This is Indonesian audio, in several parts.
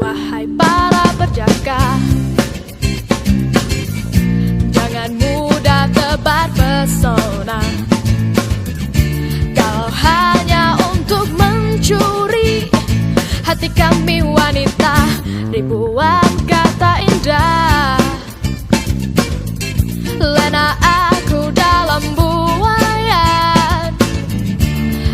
Wahai para berjaga, jangan mudah tebar pesona. Kau hanya untuk mencuri hati kami wanita, ribuan kata indah. Lena aku dalam buayan,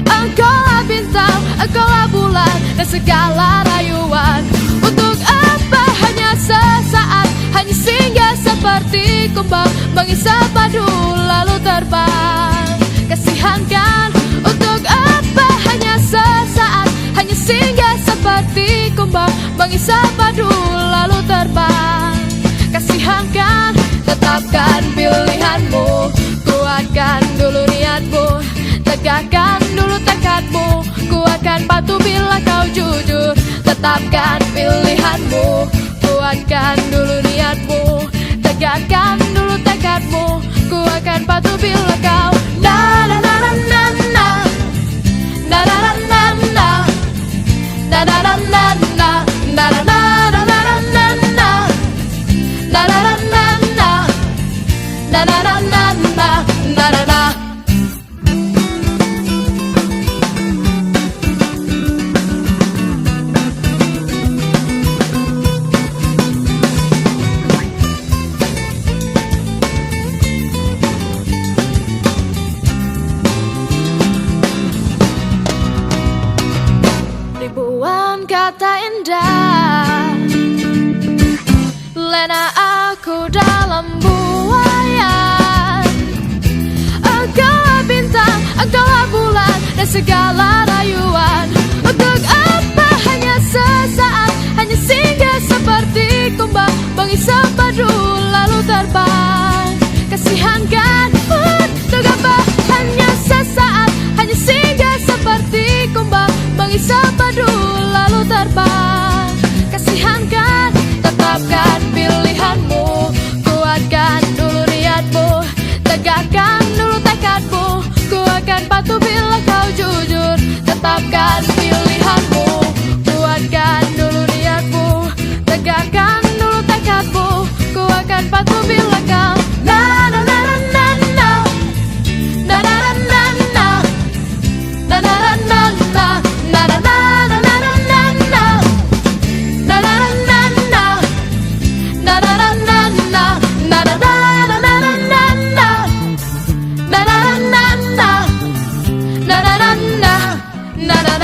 engkaulah bintang, engkaulah bulan, dan segala rayuan. Untuk apa hanya sesaat, hanya singgah seperti kumbang, mengisap padu lalu terbang. Kasihankan, untuk apa hanya sesaat, hanya singgah seperti kumbang, mengisap padu lalu terbang. Kasihankan, tetapkan pilihanmu, kuatkan dulu niatmu, tegakkan dulu tekadmu, ku akan patuh bila kau jujur. Tetapkan pilihanmu, kuatkan dulu niatmu, tegakkan dulu tekadmu, ku akan patuh bila kau na na na na na na na na na na na na na na na na na na na. Ribuan kata indah, Lena aku dalam buayan. Engkaulah bintang, engkaulah bulan, dan segala rayuan. Untuk apa hanya sesaat, hanya singgah seperti kumbang, mengisap padu lalu terbang. Kasihankan, untuk apa hanya sesaat, hanya singgah seperti kumbang, mengisap padu lalu terbang. Kasihankan, tetapkan pilihanmu, kuatkan dulu niatmu, tegakkan dulu tekadmu, ku akan patuh bila kau jujur. Tetapkan pilihanmu, kuatkan dulu niatmu, tegakkan dulu tekadmu, ku akan patuh bila kau na na na na na na na na na na na na na na na na na. Na na